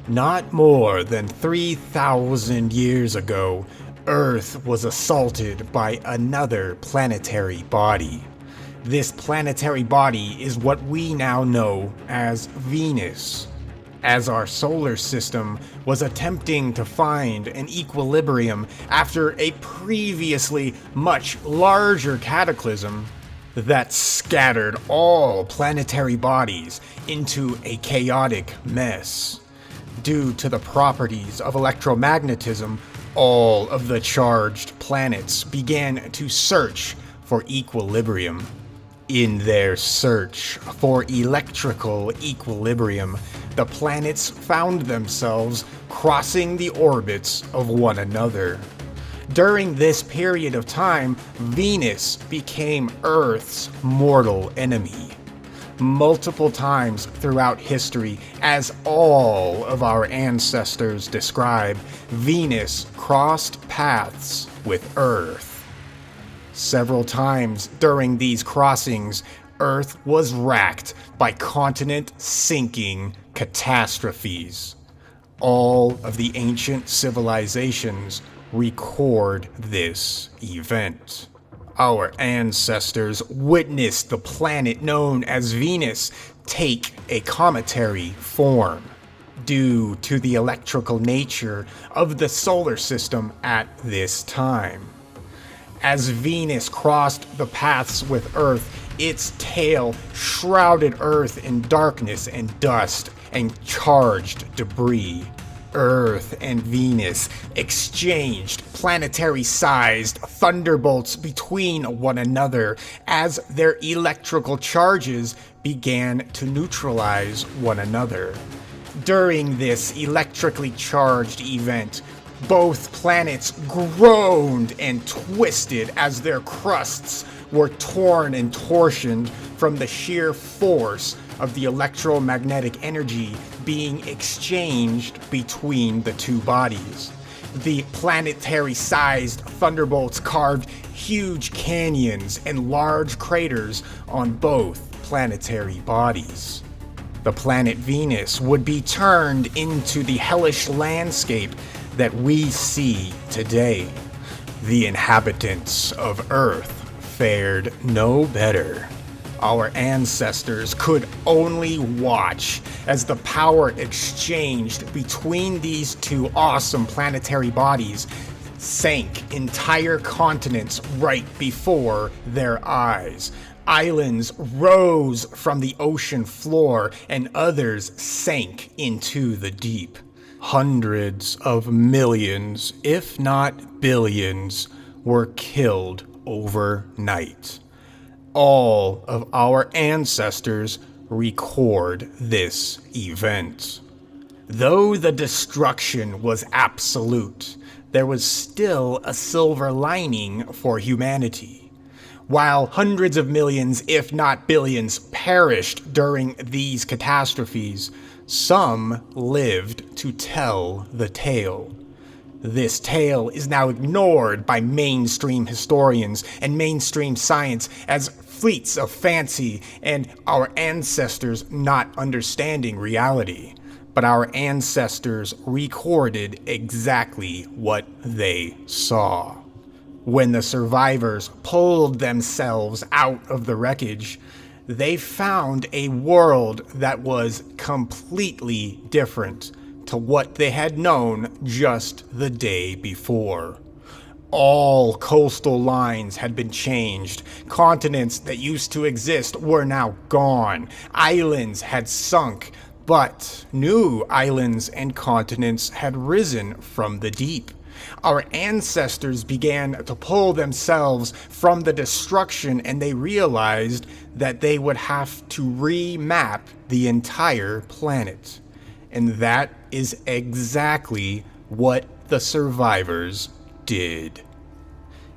Not more than 3,000 years ago, Earth was assaulted by another planetary body. This planetary body is what we now know as Venus. As our solar system was attempting to find an equilibrium after a previously much larger cataclysm that scattered all planetary bodies into a chaotic mess. Due to the properties of electromagnetism, all of the charged planets began to search for equilibrium. In their search for electrical equilibrium, the planets found themselves crossing the orbits of one another. During this period of time, Venus became Earth's mortal enemy. Multiple times throughout history, as all of our ancestors describe, Venus crossed paths with Earth. Several times during these crossings, Earth was racked by continent-sinking catastrophes. All of the ancient civilizations record this event. Our ancestors witnessed the planet known as Venus take a cometary form. Due to the electrical nature of the solar system at this time. As Venus crossed the paths with Earth, its tail shrouded Earth in darkness and dust and charged debris. Earth and Venus exchanged planetary-sized thunderbolts between one another as their electrical charges began to neutralize one another. During this electrically charged event, both planets groaned and twisted as their crusts were torn and torsioned from the sheer force of the electromagnetic energy being exchanged between the two bodies. The planetary-sized thunderbolts carved huge canyons and large craters on both planetary bodies. The planet Venus would be turned into the hellish landscape that we see today. The inhabitants of Earth fared no better. Our ancestors could only watch as the power exchanged between these two awesome planetary bodies sank entire continents right before their eyes. Islands rose from the ocean floor and others sank into the deep. Hundreds of millions, if not billions, were killed overnight. All of our ancestors record this event. Though the destruction was absolute, there was still a silver lining for humanity. While hundreds of millions, if not billions, perished during these catastrophes, some lived to tell the tale. This tale is now ignored by mainstream historians and mainstream science as fleets of fancy and our ancestors not understanding reality. But our ancestors recorded exactly what they saw. When the survivors pulled themselves out of the wreckage, they found a world that was completely different to what they had known just the day before. All coastal lines had been changed. Continents that used to exist were now gone. Islands had sunk, but new islands and continents had risen from the deep. Our ancestors began to pull themselves from the destruction, and they realized that they would have to remap the entire planet. And that is exactly what the survivors did.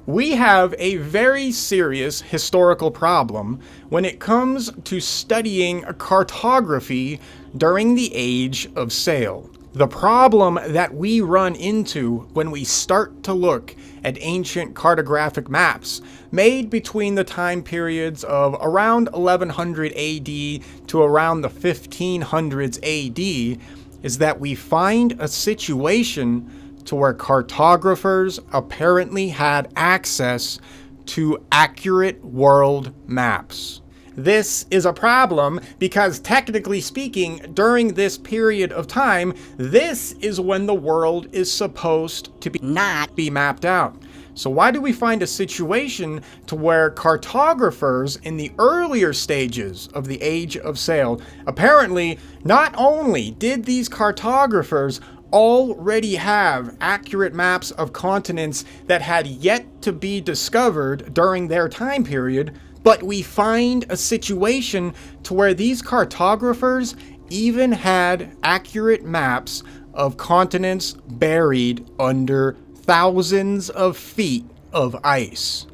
We have a very serious historical problem when it comes to studying cartography during the Age of Sail. The problem that we run into when we start to look at ancient cartographic maps made between the time periods of around 1100 AD to around the 1500s AD is that we find a situation to where cartographers apparently had access to accurate world maps. This is a problem because, technically speaking, during this period of time, this is when the world is supposed to not be mapped out. So why do we find a situation to where cartographers in the earlier stages of the Age of Sail, apparently, not only did these cartographers already have accurate maps of continents that had yet to be discovered during their time period, but we find a situation to where these cartographers even had accurate maps of continents buried under thousands of feet of ice.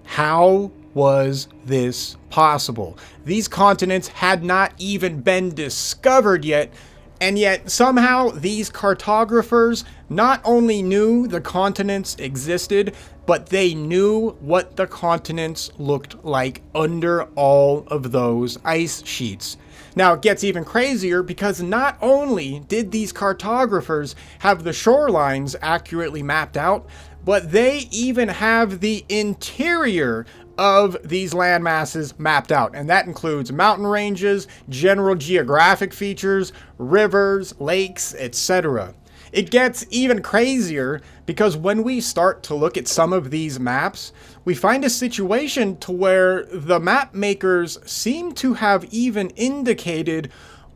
How was this possible? These continents had not even been discovered yet, and yet somehow these cartographers not only knew the continents existed, but they knew what the continents looked like under all of those ice sheets. Now, it gets even crazier because not only did these cartographers have the shorelines accurately mapped out, but they even have the interior of these land masses mapped out. And that includes mountain ranges, general geographic features, rivers, lakes, etc. It gets even crazier because when we start to look at some of these maps, we find a situation to where the map makers seem to have even indicated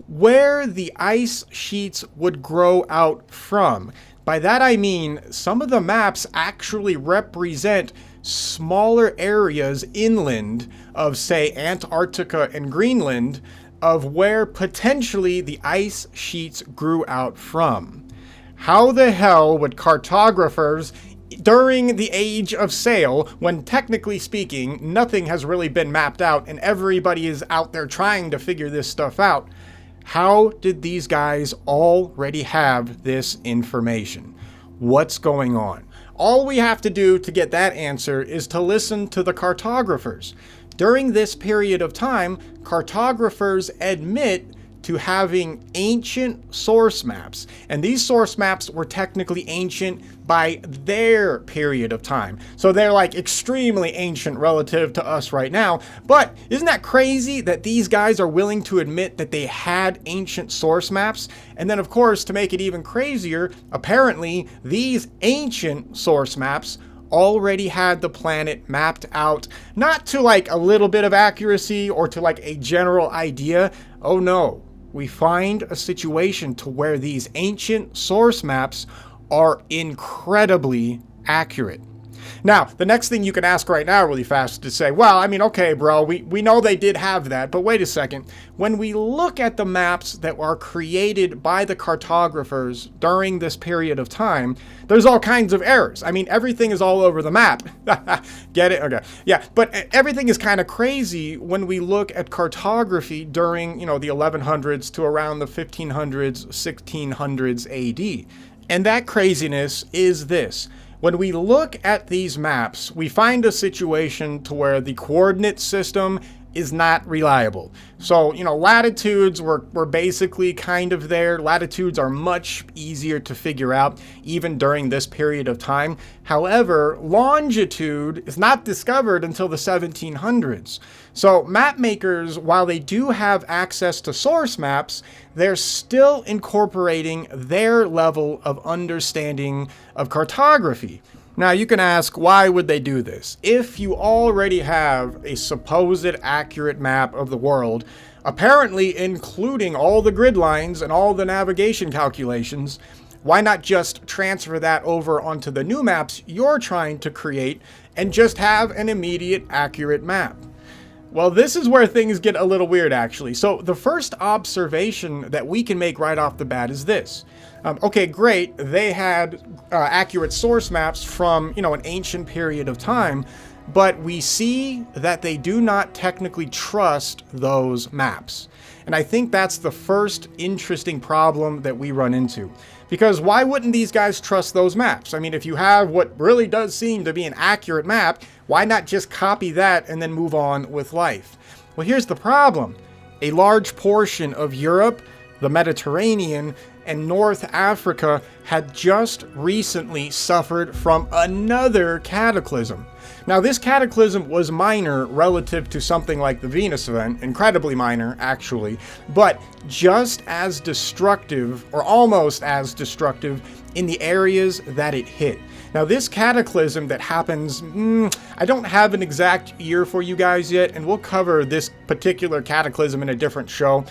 where the ice sheets would grow out from. By that I mean, some of the maps actually represent smaller areas inland of, say, Antarctica and Greenland, of where potentially the ice sheets grew out from. How the hell would cartographers during the Age of Sail, when technically speaking, nothing has really been mapped out and everybody is out there trying to figure this stuff out, how did these guys already have this information? What's going on? All we have to do to get that answer is to listen to the cartographers. During this period of time, cartographers admit to having ancient source maps. And these source maps were technically ancient by their period of time. So they're like extremely ancient relative to us right now. But isn't that crazy that these guys are willing to admit that they had ancient source maps? And then of course, to make it even crazier, apparently these ancient source maps already had the planet mapped out, not to like a little bit of accuracy or to like a general idea. Oh no. We find a situation to where these ancient source maps are incredibly accurate. Now, the next thing you can ask right now really fast is to say, well, I mean, okay, bro, we know they did have that, but wait a second. When we look at the maps that are created by the cartographers during this period of time, there's all kinds of errors. I mean, everything is all over the map. Get it? Okay. Yeah, but everything is kind of crazy when we look at cartography during, the 1100s to around the 1500s, 1600s AD. And that craziness is this. When we look at these maps, we find a situation to where the coordinate system is not reliable. So, latitudes were basically kind of there. Latitudes are much easier to figure out, even during this period of time. However, longitude is not discovered until the 1700s. So map makers, while they do have access to source maps, they're still incorporating their level of understanding of cartography. Now you can ask, why would they do this? If you already have a supposed accurate map of the world, apparently including all the grid lines and all the navigation calculations, why not just transfer that over onto the new maps you're trying to create and just have an immediate accurate map? Well, this is where things get a little weird, actually. So the first observation that we can make right off the bat is this. Okay, great. They had accurate source maps from, an ancient period of time, but we see that they do not technically trust those maps. And I think that's the first interesting problem that we run into. Because why wouldn't these guys trust those maps? I mean, if you have what really does seem to be an accurate map, why not just copy that and then move on with life? Well, here's the problem. A large portion of Europe, the Mediterranean, and North Africa had just recently suffered from another cataclysm. Now, this cataclysm was minor relative to something like the Venus event, incredibly minor, actually, but just as destructive, or almost as destructive, in the areas that it hit. Now, this cataclysm that happens, I don't have an exact year for you guys yet, and we'll cover this particular cataclysm in a different show.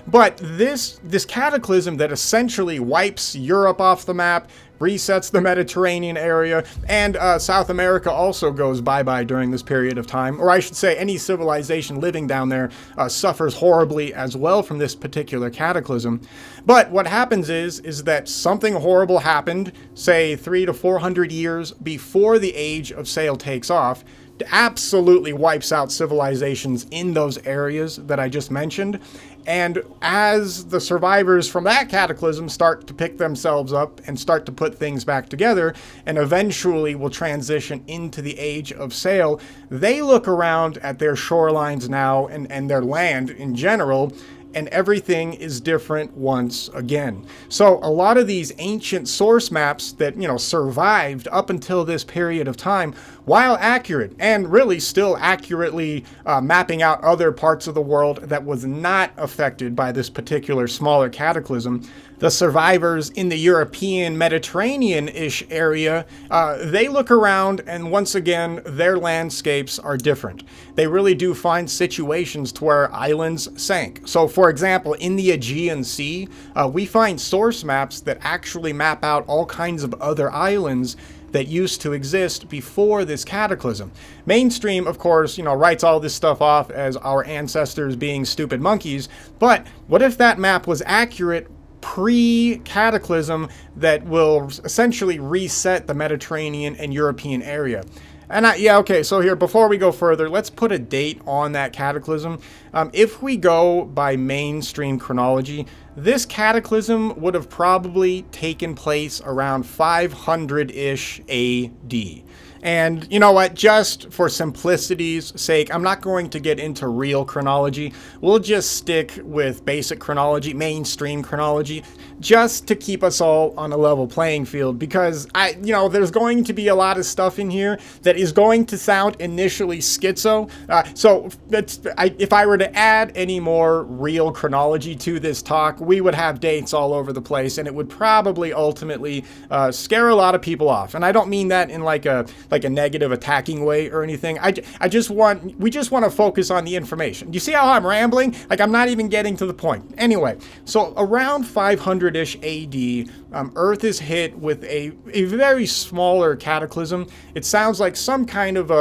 But this cataclysm that essentially wipes Europe off the map, resets the Mediterranean area, and South America also goes bye-bye during this period of time. Or I should say, any civilization living down there suffers horribly as well from this particular cataclysm. But what happens is that something horrible happened, say 300 to 400 years before the age of sail takes off, absolutely wipes out civilizations in those areas that I just mentioned. And as the survivors from that cataclysm start to pick themselves up and start to put things back together, and eventually will transition into the age of sail, they look around at their shorelines now and their land in general, and everything is different once again. So a lot of these ancient source maps that, survived up until this period of time, while accurate and really still accurately mapping out other parts of the world that was not affected by this particular smaller cataclysm, the survivors in the European Mediterranean-ish area, they look around and once again, their landscapes are different. They really do find situations to where islands sank. So for example, in the Aegean Sea, we find source maps that actually map out all kinds of other islands that used to exist before this cataclysm. Mainstream, of course, writes all this stuff off as our ancestors being stupid monkeys, but what if that map was accurate pre-cataclysm that will essentially reset the Mediterranean and European area? And so here, before we go further, let's put a date on that cataclysm. If we go by mainstream chronology, this cataclysm would have probably taken place around 500-ish AD. And you know what, just for simplicity's sake, I'm not going to get into real chronology. We'll just stick with basic chronology, mainstream chronology, just to keep us all on a level playing field, because there's going to be a lot of stuff in here that is going to sound initially schizo. If I were to add any more real chronology to this talk, we would have dates all over the place, and it would probably ultimately scare a lot of people off. And I don't mean that in like a negative attacking way or anything. We just want to focus on the information. Do you see how I'm rambling? Like, I'm not even getting to the point. Anyway, so around 500-ish AD, Earth is hit with a very smaller cataclysm. It sounds like some kind of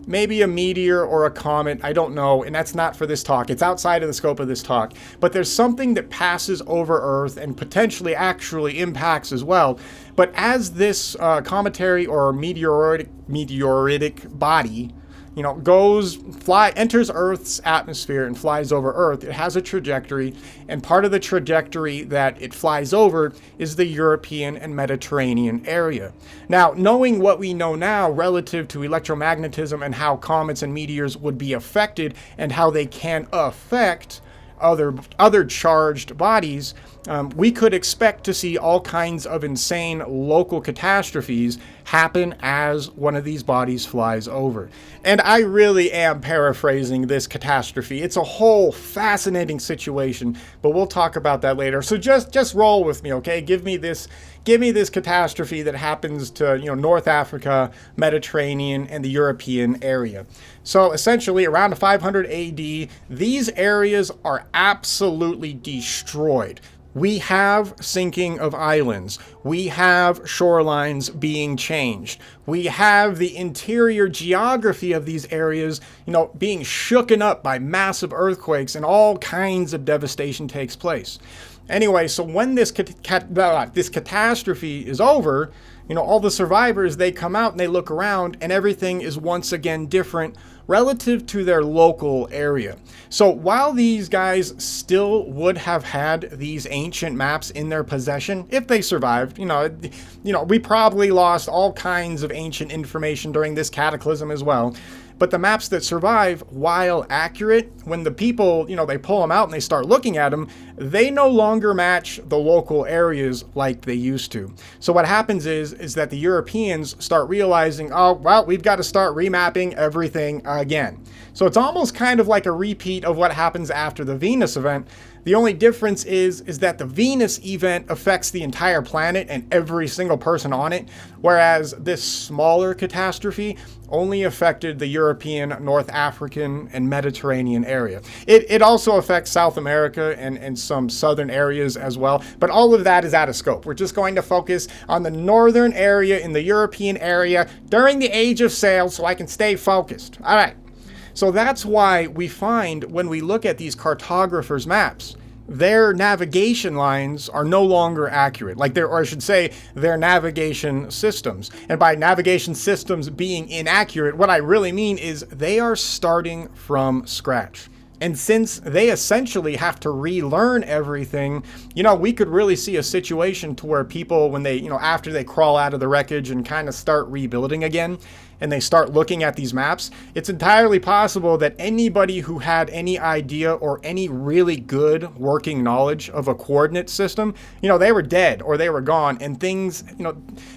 maybe a meteor or a comet, I don't know, and that's not for this talk. It's outside of the scope of this talk. But there's something that passes over Earth and potentially actually impacts as well. But as this cometary or meteoritic body, enters Earth's atmosphere and flies over Earth, it has a trajectory, and part of the trajectory that it flies over is the European and Mediterranean area. Now, knowing what we know now relative to electromagnetism and how comets and meteors would be affected and how they can affect other charged bodies, we could expect to see all kinds of insane local catastrophes happen as one of these bodies flies over. And I really am paraphrasing this catastrophe. It's a whole fascinating situation, but we'll talk about that later. So just roll with me, okay? Give me this catastrophe that happens to North Africa, Mediterranean, and the European area. So essentially, around 500 AD, these areas are absolutely destroyed. We have sinking of islands. We have shorelines being changed. We have the interior geography of these areas, being shooken up by massive earthquakes, and all kinds of devastation takes place. Anyway, so when this catastrophe is over, all the survivors, they come out and they look around, and everything is once again different relative to their local area. So while these guys still would have had these ancient maps in their possession, if they survived, we probably lost all kinds of ancient information during this cataclysm as well. But the maps that survive, while accurate, when the people, they pull them out and they start looking at them, they no longer match the local areas like they used to. So what happens is that the Europeans start realizing, oh, well, we've got to start remapping everything again. So it's almost kind of like a repeat of what happens after the Venus event. The only difference is that the Venus event affects the entire planet and every single person on it, whereas this smaller catastrophe only affected the European, North African, and Mediterranean area. It also affects South America and some southern areas as well, but all of that is out of scope. We're just going to focus on the northern area in the European area during the Age of Sail so I can stay focused. All right. So that's why we find when we look at these cartographers' maps, their navigation lines are no longer accurate. Or I should say, their navigation systems. And by navigation systems being inaccurate, what I really mean is they are starting from scratch. And since they essentially have to relearn everything, we could really see a situation to where people, when they, after they crawl out of the wreckage and kind of start rebuilding again, and they start looking at these maps, it's entirely possible that anybody who had any idea or any really good working knowledge of a coordinate system, they were dead or they were gone, and things,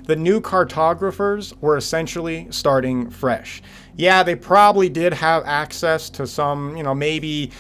the new cartographers were essentially starting fresh. Yeah, they probably did have access to some, maybe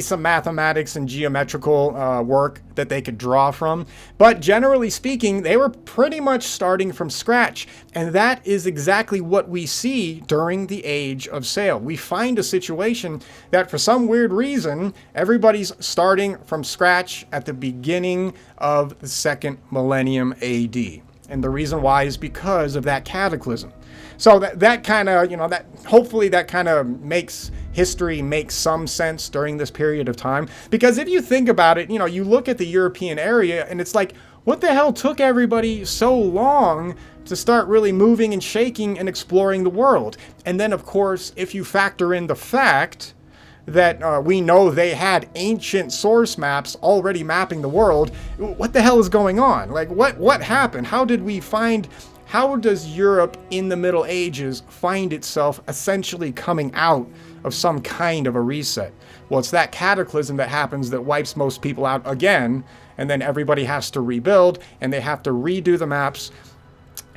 some mathematics and geometrical work that they could draw from. But generally speaking, they were pretty much starting from scratch. And that is exactly what we see during the Age of Sail. We find a situation that for some weird reason, everybody's starting from scratch at the beginning of the second millennium AD. And the reason why is because of that cataclysm. So that kind of, hopefully that kind of makes history make some sense during this period of time. Because if you think about it, you look at the European area and it's like, what the hell took everybody so long to start really moving and shaking and exploring the world? And then, of course, if you factor in the fact that we know they had ancient source maps already mapping the world, what the hell is going on? Like, what happened? How does Europe in the Middle Ages find itself essentially coming out of some kind of a reset? Well, it's that cataclysm that happens that wipes most people out again, and then everybody has to rebuild, and they have to redo the maps.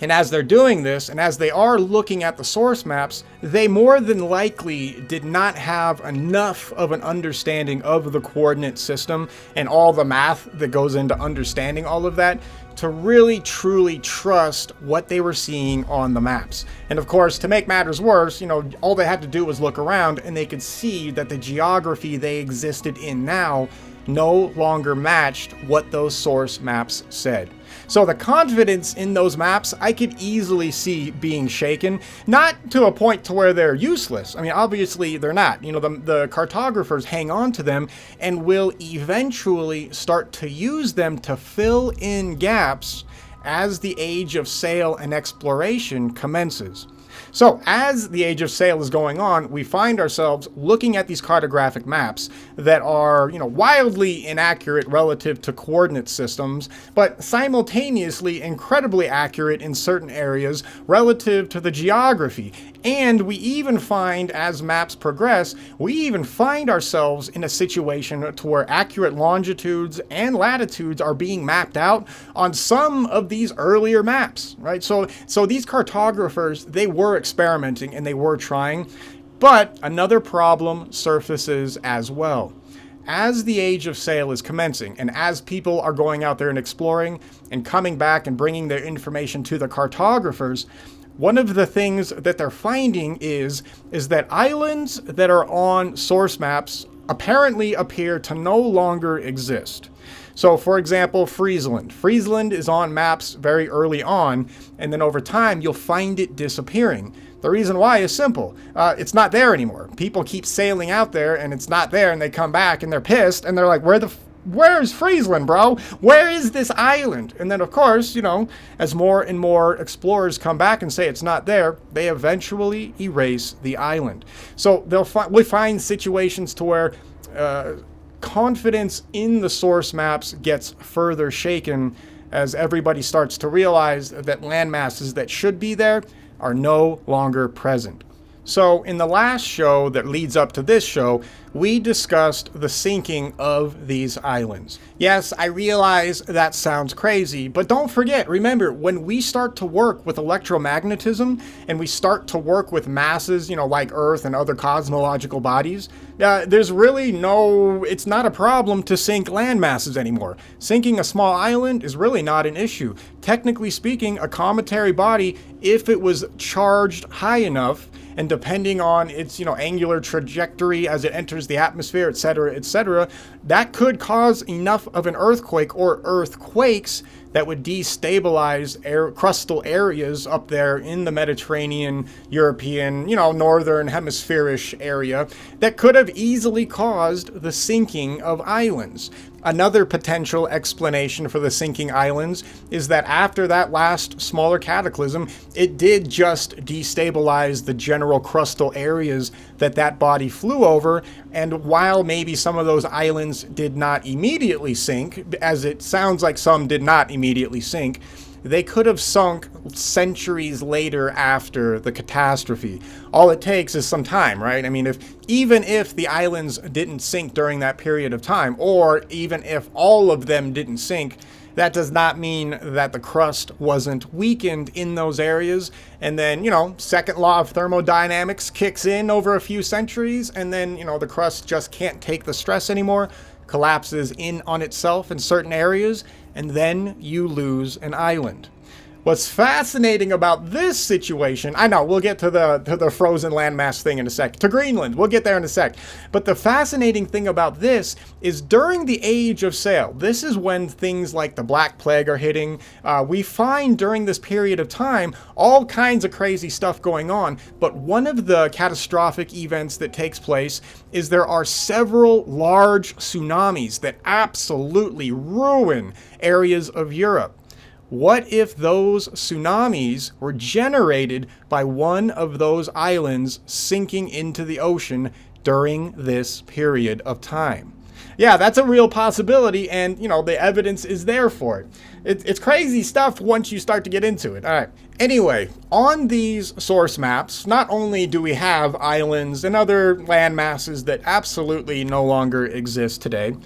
And as they're doing this, and as they are looking at the source maps, they more than likely did not have enough of an understanding of the coordinate system and all the math that goes into understanding all of that to really truly trust what they were seeing on the maps. And of course, to make matters worse, all they had to do was look around and they could see that the geography they existed in now no longer matched what those source maps said. So the confidence in those maps, I could easily see being shaken, not to a point to where they're useless. I mean, obviously they're not. The cartographers hang on to them and will eventually start to use them to fill in gaps as the Age of Sail and exploration commences. So as the Age of Sail is going on, we find ourselves looking at these cartographic maps that are, wildly inaccurate relative to coordinate systems, but simultaneously incredibly accurate in certain areas relative to the geography. And we even find, as maps progress, we even find ourselves in a situation to where accurate longitudes and latitudes are being mapped out on some of these earlier maps, right? So these cartographers, they were experimenting and they were trying, but another problem surfaces as well. As the Age of Sail is commencing, and as people are going out there and exploring and coming back and bringing their information to the cartographers, one of the things that they're finding is that islands that are on source maps apparently appear to no longer exist. So, for example, Friesland. Friesland is on maps very early on, and then over time, you'll find it disappearing. The reason why is simple. It's not there anymore. People keep sailing out there, and it's not there, and they come back, and they're pissed, and they're like, where's Friesland, bro? Where is this island? And then, of course, as more and more explorers come back and say it's not there, they eventually erase the island. So we find situations to where confidence in the source maps gets further shaken as everybody starts to realize that land masses that should be there are no longer present. So in the last show that leads up to this show, we discussed the sinking of these islands. Yes, I realize that sounds crazy, but don't forget, remember, when we start to work with electromagnetism and we start to work with masses, like Earth and other cosmological bodies, there's really it's not a problem to sink land masses anymore. Sinking a small island is really not an issue. Technically speaking, a cometary body, if it was charged high enough, and depending on its, angular trajectory as it enters the atmosphere, etc., that could cause enough of an earthquake or earthquakes that would destabilize crustal areas up there in the Mediterranean, European, northern hemispherish area that could have easily caused the sinking of islands. Another potential explanation for the sinking islands is that after that last smaller cataclysm, it did just destabilize the general crustal areas that body flew over, and while maybe some of those islands did not immediately sink, as it sounds like some did not immediately sink, they could have sunk centuries later after the catastrophe. All it takes is some time, right? I mean, even if the islands didn't sink during that period of time, or even if all of them didn't sink, that does not mean that the crust wasn't weakened in those areas. And then, second law of thermodynamics kicks in over a few centuries, and then, the crust just can't take the stress anymore, collapses in on itself in certain areas, and then you lose an island. What's fascinating about this situation, I know, we'll get to the frozen landmass thing in a sec, to Greenland, we'll get there in a sec. But the fascinating thing about this is during the age of sail, this is when things like the Black Plague are hitting. We find during this period of time all kinds of crazy stuff going on, but one of the catastrophic events that takes place is there are several large tsunamis that absolutely ruin areas of Europe. What if those tsunamis were generated by one of those islands sinking into the ocean during this period of time? Yeah, that's a real possibility, and, the evidence is there for it. It's crazy stuff once you start to get into it. All right. Anyway, on these source maps, not only do we have islands and other land masses that absolutely no longer exist today,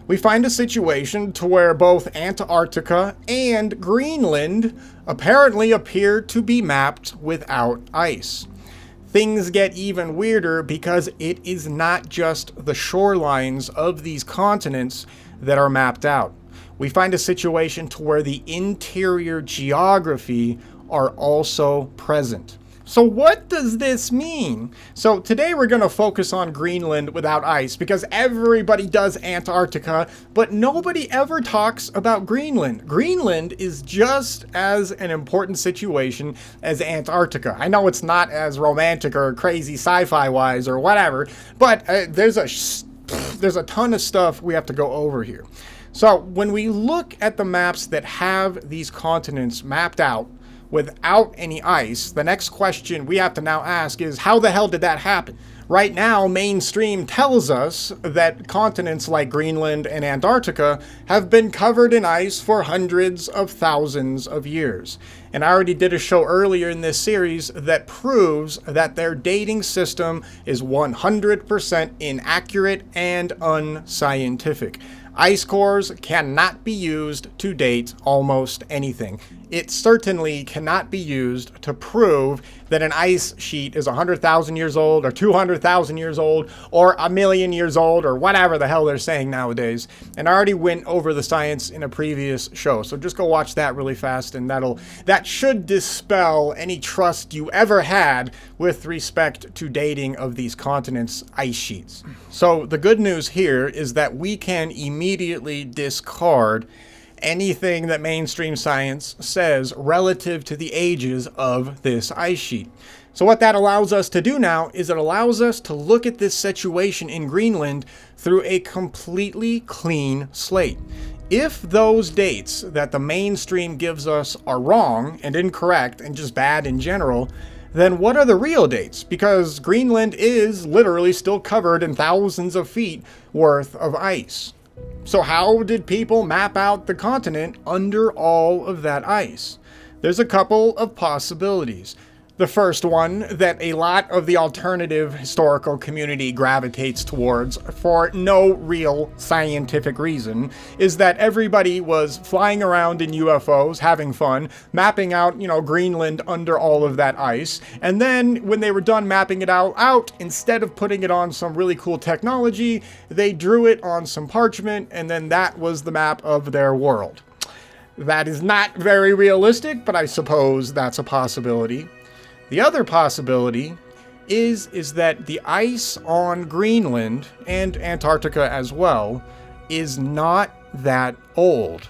we find a situation to where both Antarctica and Greenland apparently appear to be mapped without ice. Things get even weirder because it is not just the shorelines of these continents that are mapped out. We find a situation to where the interior geography are also present. So what does this mean? So today we're going to focus on Greenland without ice because everybody does Antarctica, but nobody ever talks about Greenland. Greenland is just as an important situation as Antarctica. I know it's not as romantic or crazy sci-fi wise or whatever, but there's a ton of stuff we have to go over here. So when we look at the maps that have these continents mapped out without any ice, the next question we have to now ask is, how the hell did that happen? Right now, mainstream tells us that continents like Greenland and Antarctica have been covered in ice for hundreds of thousands of years. And I already did a show earlier in this series that proves that their dating system is 100% inaccurate and unscientific. Ice cores cannot be used to date almost anything. It certainly cannot be used to prove that an ice sheet is 100,000 years old or 200,000 years old or a million years old or whatever the hell they're saying nowadays. And I already went over the science in a previous show, so just go watch that really fast, and that should dispel any trust you ever had with respect to dating of these continents' ice sheets. So the good news here is that we can immediately discard anything that mainstream science says relative to the ages of this ice sheet. So what that allows us to do now is it allows us to look at this situation in Greenland through a completely clean slate. If those dates that the mainstream gives us are wrong and incorrect and just bad in general, then what are the real dates? Because Greenland is literally still covered in thousands of feet worth of ice. So how did people map out the continent under all of that ice? There's a couple of possibilities. The first one that a lot of the alternative historical community gravitates towards for no real scientific reason is that everybody was flying around in UFOs, having fun, mapping out, Greenland under all of that ice. And then when they were done mapping it out, instead of putting it on some really cool technology, they drew it on some parchment, and then that was the map of their world. That is not very realistic, but I suppose that's a possibility. The other possibility is that the ice on Greenland and Antarctica as well is not that old.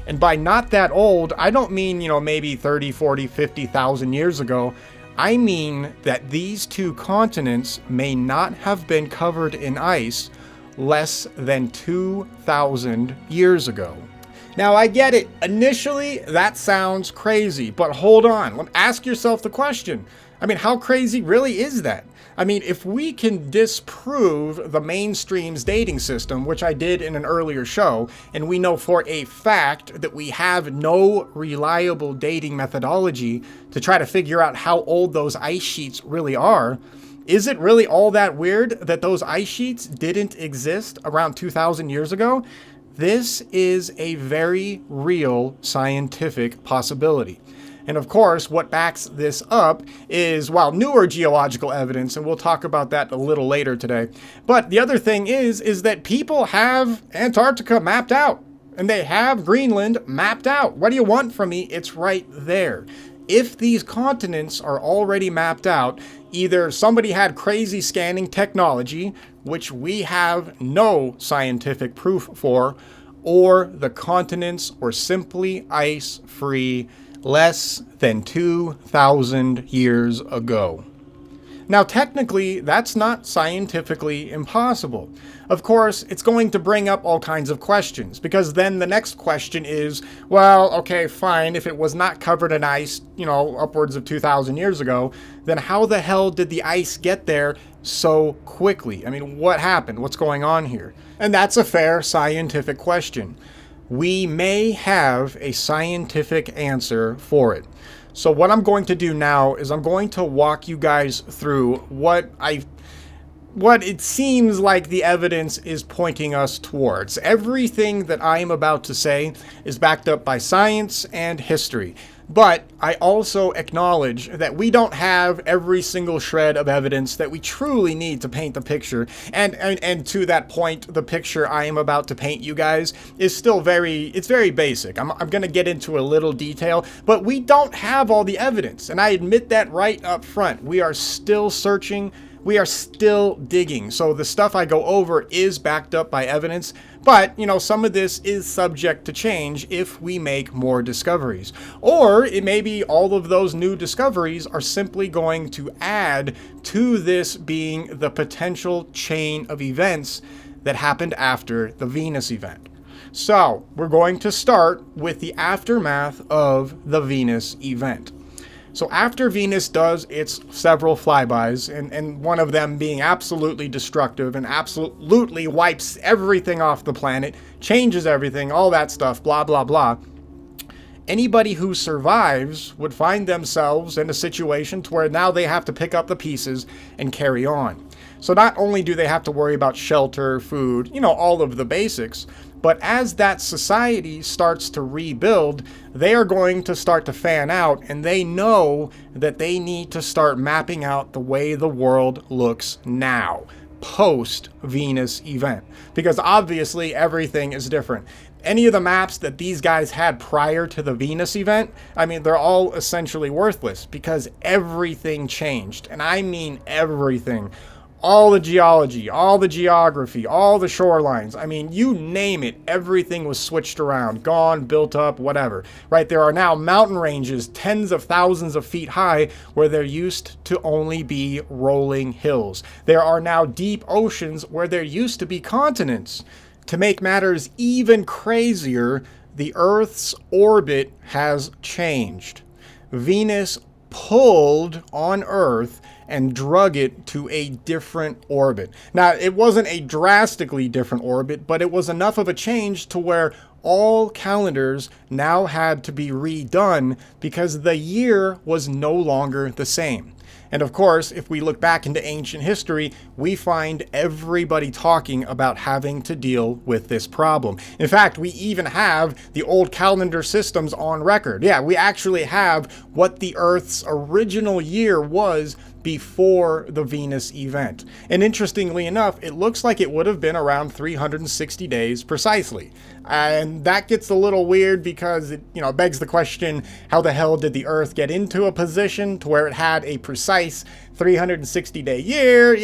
And by not that old, I don't mean, maybe 30, 40, 50,000 years ago. I mean that these two continents may not have been covered in ice less than 2,000 years ago. Now, I get it. Initially, that sounds crazy, but hold on. Ask yourself the question. How crazy really is that? If we can disprove the mainstream's dating system, which I did in an earlier show, and we know for a fact that we have no reliable dating methodology to try to figure out how old those ice sheets really are, is it really all that weird that those ice sheets didn't exist around 2,000 years ago? This is a very real scientific possibility. And of course, what backs this up is, newer geological evidence, and we'll talk about that a little later today. But the other thing is that people have Antarctica mapped out, and they have Greenland mapped out. What do you want from me? It's right there. If these continents are already mapped out, either somebody had crazy scanning technology, which we have no scientific proof for, or the continents were simply ice-free less than 2,000 years ago. Now, technically, that's not scientifically impossible. Of course, it's going to bring up all kinds of questions, because then the next question is, okay, fine, if it was not covered in ice, upwards of 2,000 years ago, then how the hell did the ice get there so quickly? What happened? What's going on here? And that's a fair scientific question. We may have a scientific answer for it. So what I'm going to do now is I'm going to walk you guys through what it seems like the evidence is pointing us towards. Everything that I am about to say is backed up by science and history. But I also acknowledge that we don't have every single shred of evidence that we truly need to paint the picture. And to that point, the picture I am about to paint you guys is still very basic. I'm going to get into a little detail, but we don't have all the evidence. And I admit that right up front. We are still searching. We are still digging. So the stuff I go over is backed up by evidence, but, some of this is subject to change if we make more discoveries. Or it may be all of those new discoveries are simply going to add to this being the potential chain of events that happened after the Venus event. So we're going to start with the aftermath of the Venus event. So after Venus does its several flybys, and one of them being absolutely destructive and absolutely wipes everything off the planet, changes everything, all that stuff, blah, blah, blah, anybody who survives would find themselves in a situation to where now they have to pick up the pieces and carry on. So not only do they have to worry about shelter, food, all of the basics, but as that society starts to rebuild, they are going to start to fan out, and they know that they need to start mapping out the way the world looks now, post-Venus event. Because obviously everything is different. Any of the maps that these guys had prior to the Venus event, they're all essentially worthless because everything changed. And I mean everything. All the geology, all the geography, all the shorelines. You name it, everything was switched around, gone, built up, whatever. Right? There are now mountain ranges tens of thousands of feet high where there used to only be rolling hills. There are now deep oceans where there used to be continents. To make matters even crazier, the Earth's orbit has changed. Venus pulled on Earth and drug it to a different orbit. Now, it wasn't a drastically different orbit, but it was enough of a change to where all calendars now had to be redone because the year was no longer the same. And of course, if we look back into ancient history, we find everybody talking about having to deal with this problem. In fact, we even have the old calendar systems on record. Yeah, we actually have what the Earth's original year was before the Venus event. And interestingly enough, it looks like it would have been around 360 days precisely. And that gets a little weird because it, begs the question, how the hell did the Earth get into a position to where it had a precise 360-day year?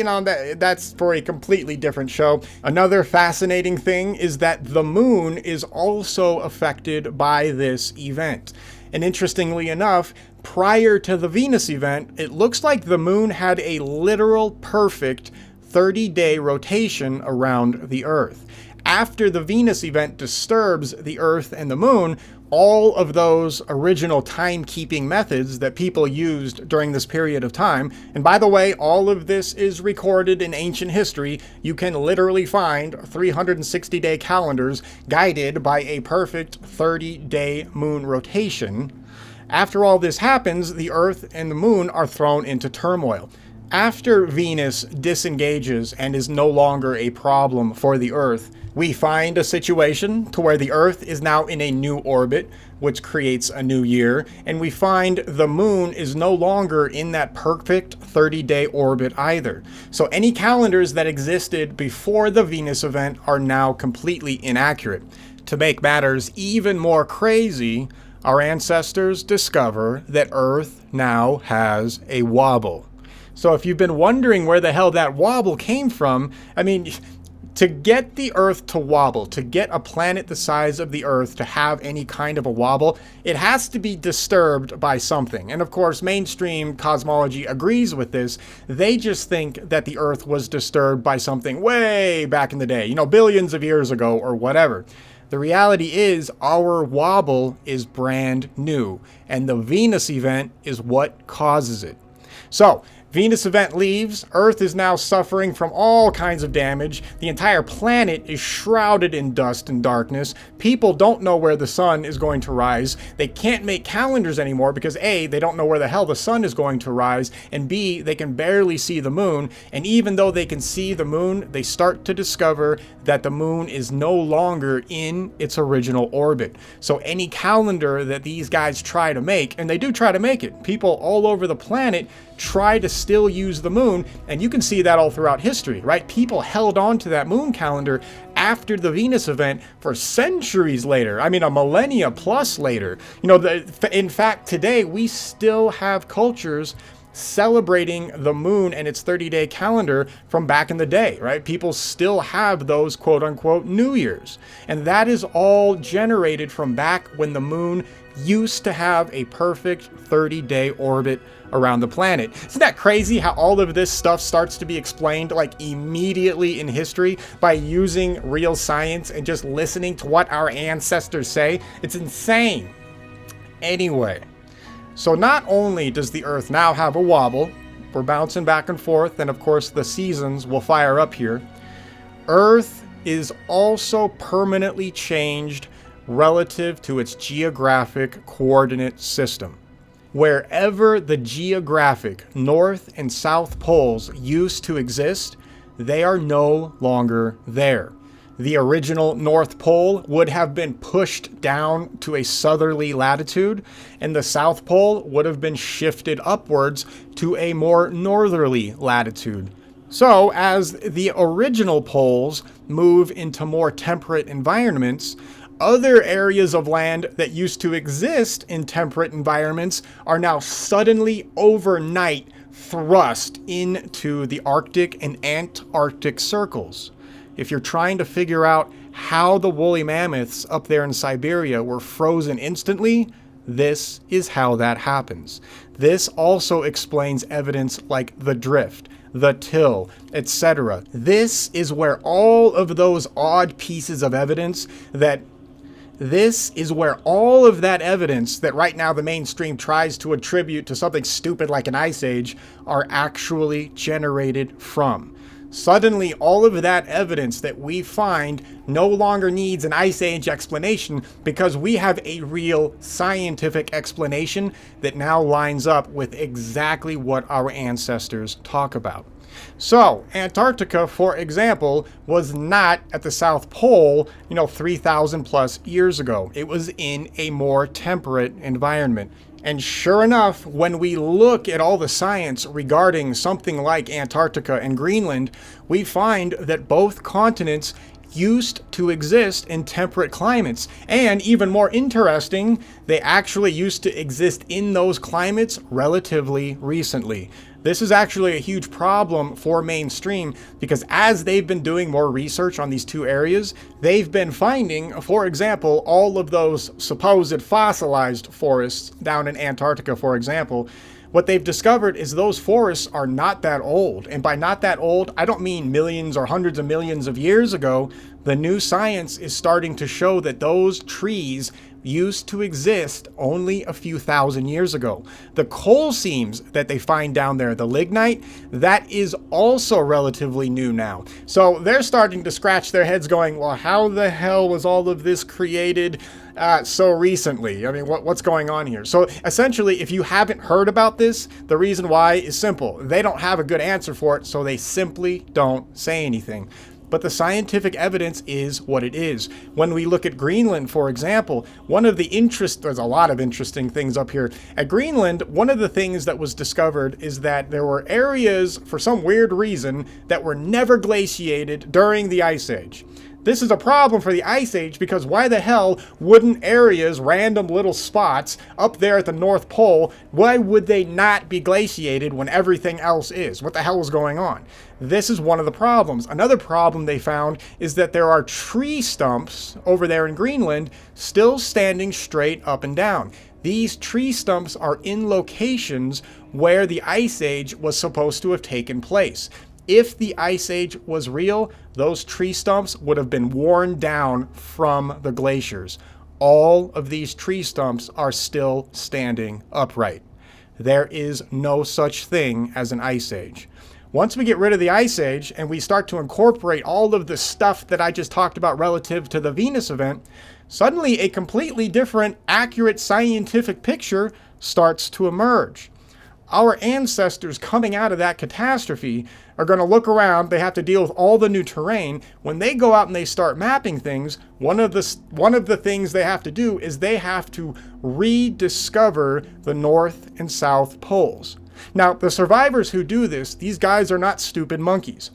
That's for a completely different show. Another fascinating thing is that the moon is also affected by this event. And interestingly enough, prior to the Venus event, it looks like the moon had a literal perfect 30-day rotation around the Earth. After the Venus event disturbs the Earth and the moon, all of those original timekeeping methods that people used during this period of time, and by the way, all of this is recorded in ancient history. You can literally find 360-day calendars guided by a perfect 30-day moon rotation. After all this happens, the Earth and the moon are thrown into turmoil. After Venus disengages and is no longer a problem for the Earth, we find a situation to where the Earth is now in a new orbit, which creates a new year, and we find the moon is no longer in that perfect 30-day orbit either. So any calendars that existed before the Venus event are now completely inaccurate. To make matters even more crazy, our ancestors discover that Earth now has a wobble. So if you've been wondering where the hell that wobble came from, to get the Earth to wobble, to get a planet the size of the Earth to have any kind of a wobble, it has to be disturbed by something. And of course, mainstream cosmology agrees with this. They just think that the Earth was disturbed by something way back in the day, billions of years ago or whatever. The reality is our wobble is brand new, and the Venus event is what causes it. So, Venus event leaves, Earth is now suffering from all kinds of damage, the entire planet is shrouded in dust and darkness, people don't know where the sun is going to rise, they can't make calendars anymore because A, they don't know where the hell the sun is going to rise, and B, they can barely see the moon, and even though they can see the moon, they start to discover that the moon is no longer in its original orbit. So any calendar that these guys try to make, and they do try to make it, people all over the planet try to still use the moon, and you can see that all throughout history, right? People held on to that moon calendar after the Venus event for centuries later. A millennia plus later. In fact, today we still have cultures celebrating the moon and its 30-day calendar from back in the day, right? People still have those quote-unquote New Years. And that is all generated from back when the moon used to have a perfect 30-day orbit around the planet. Isn't that crazy how all of this stuff starts to be explained immediately in history by using real science and just listening to what our ancestors say? It's insane. Anyway, so not only does the Earth now have a wobble, we're bouncing back and forth, and of course the seasons will fire up here, Earth is also permanently changed relative to its geographic coordinate system. Wherever the geographic North and South poles used to exist, they are no longer there. The original North Pole would have been pushed down to a southerly latitude, and the South Pole would have been shifted upwards to a more northerly latitude. So, as the original poles move into more temperate environments, other areas of land that used to exist in temperate environments are now suddenly overnight thrust into the Arctic and Antarctic circles. If you're trying to figure out how the woolly mammoths up there in Siberia were frozen instantly, this is how that happens. This also explains evidence like the drift, the till, etc. This is where all of those odd pieces of evidence that right now the mainstream tries to attribute to something stupid like an ice age are actually generated from. Suddenly, all of that evidence that we find no longer needs an Ice Age explanation because we have a real scientific explanation that now lines up with exactly what our ancestors talk about. So, Antarctica, for example, was not at the South Pole, 3,000 plus years ago. It was in a more temperate environment. And sure enough, when we look at all the science regarding something like Antarctica and Greenland, we find that both continents used to exist in temperate climates. And even more interesting, they actually used to exist in those climates relatively recently. This is actually a huge problem for mainstream because as they've been doing more research on these two areas, they've been finding, for example, all of those supposed fossilized forests down in Antarctica, for example. What they've discovered is those forests are not that old. And by not that old, I don't mean millions or hundreds of millions of years ago. The new science is starting to show that those trees used to exist only a few thousand years ago. The coal seams that they find down there, the lignite, that is also relatively new now. So they're starting to scratch their heads going, well, how the hell was all of this created so recently? I mean, what's going on here? So essentially, if you haven't heard about this, the reason why is simple. They don't have a good answer for it, so they simply don't say anything. But the scientific evidence is what it is. When we look at Greenland, for example, there's a lot of interesting things up here. At Greenland, one of the things that was discovered is that there were areas, for some weird reason, that were never glaciated during the Ice Age. This is a problem for the Ice Age because why the hell wouldn't areas, random little spots up there at the North Pole, why would they not be glaciated when everything else is? What the hell is going on? This is one of the problems. Another problem they found is that there are tree stumps over there in Greenland still standing straight up and down. These tree stumps are in locations where the Ice Age was supposed to have taken place. If the Ice Age was real, those tree stumps would have been worn down from the glaciers. All of these tree stumps are still standing upright. There is no such thing as an Ice Age. Once we get rid of the Ice Age and we start to incorporate all of the stuff that I just talked about relative to the Venus event, suddenly a completely different, accurate scientific picture starts to emerge. Our ancestors coming out of that catastrophe are going to look around. They have to deal with all the new terrain. When they go out and they start mapping things, one of the things they have to do is they have to rediscover the North and South poles. Now, the survivors who do this, these guys are not stupid monkeys.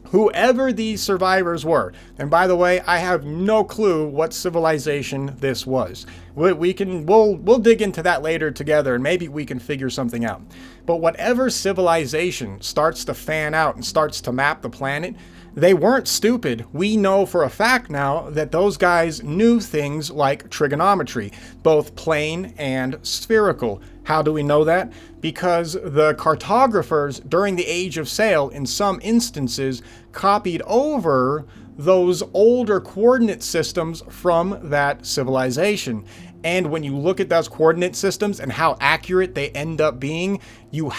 Whoever these survivors were, and by the way, I have no clue what civilization this was. We'll dig into that later together, and maybe we can figure something out. But whatever civilization starts to fan out and starts to map the planet, they weren't stupid. We know for a fact now that those guys knew things like trigonometry, both plane and spherical. How do we know that? Because the cartographers during the Age of Sail, in some instances, copied over those older coordinate systems from that civilization. And when you look at those coordinate systems and how accurate they end up being, you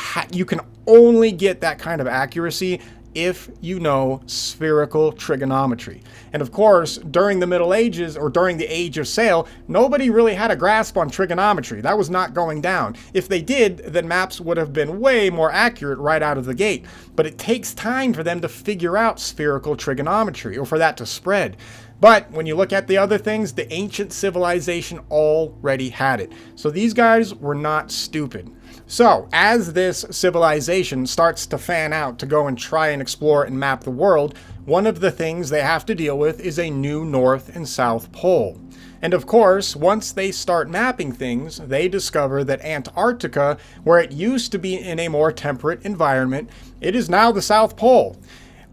can only get that kind of accuracy if you know spherical trigonometry. And of course, during the Middle Ages, or during the Age of Sail, nobody really had a grasp on trigonometry. That was not going down. If they did, then maps would have been way more accurate right out of the gate. But it takes time for them to figure out spherical trigonometry, or for that to spread. But when you look at the other things, the ancient civilization already had it. So these guys were not stupid. So, as this civilization starts to fan out to go and try and explore and map the world, one of the things they have to deal with is a new North and South Pole. And of course, once they start mapping things, they discover that Antarctica, where it used to be in a more temperate environment, it is now the South Pole.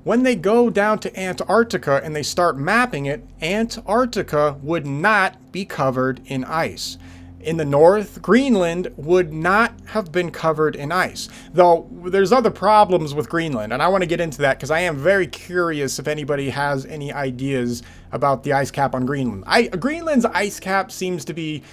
When they go down to Antarctica and they start mapping it, Antarctica would not be covered in ice. In the north, Greenland would not have been covered in ice. Though there's other problems with Greenland, and I want to get into that because I am very curious if anybody has any ideas about the ice cap on Greenland. Greenland's ice cap seems to be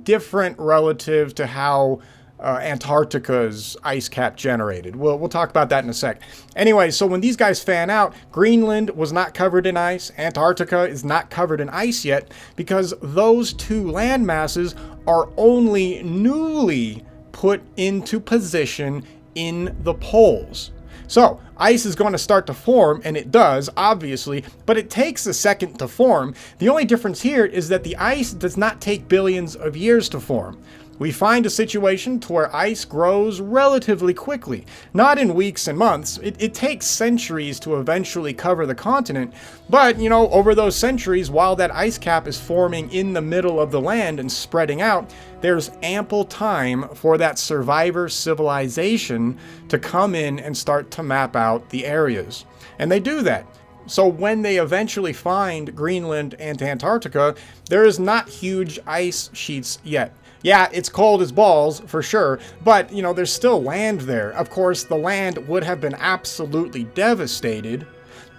different relative to how Antarctica's ice cap generated. We'll talk about that in a sec. Anyway, so when these guys fan out, Greenland was not covered in ice. Antarctica is not covered in ice yet because those two land masses are only newly put into position in the poles. So, ice is going to start to form, and it does, obviously, but it takes a second to form. The only difference here is that the ice does not take billions of years to form. We find a situation to where ice grows relatively quickly. Not in weeks and months. It takes centuries to eventually cover the continent, but, over those centuries, while that ice cap is forming in the middle of the land and spreading out, there's ample time for that survivor civilization to come in and start to map out the areas. And they do that. So when they eventually find Greenland and Antarctica, there is not huge ice sheets yet. Yeah, it's cold as balls, for sure, but, there's still land there. Of course, the land would have been absolutely devastated,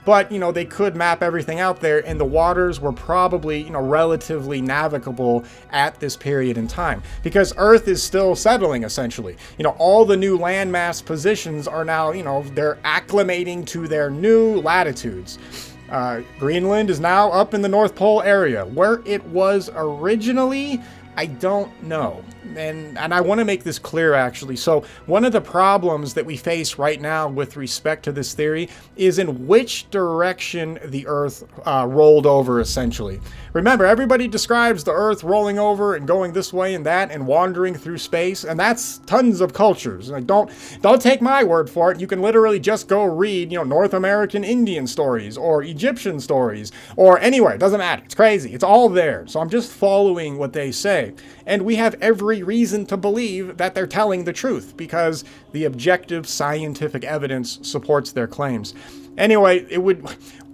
but, they could map everything out there, and the waters were probably, relatively navigable at this period in time, because Earth is still settling, essentially. All the new landmass positions are now, they're acclimating to their new latitudes. Greenland is now up in the North Pole area. Where it was originally, I don't know. And I want to make this clear, actually. So one of the problems that we face right now with respect to this theory is in which direction the Earth rolled over, essentially. Remember, everybody describes the Earth rolling over and going this way and that and wandering through space, and that's tons of cultures. Like, don't take my word for it. You can literally just go read, North American Indian stories or Egyptian stories or anywhere. It doesn't matter. It's crazy. It's all there. So I'm just following what they say. And we have every reason to believe that they're telling the truth because the objective scientific evidence supports their claims. Anyway,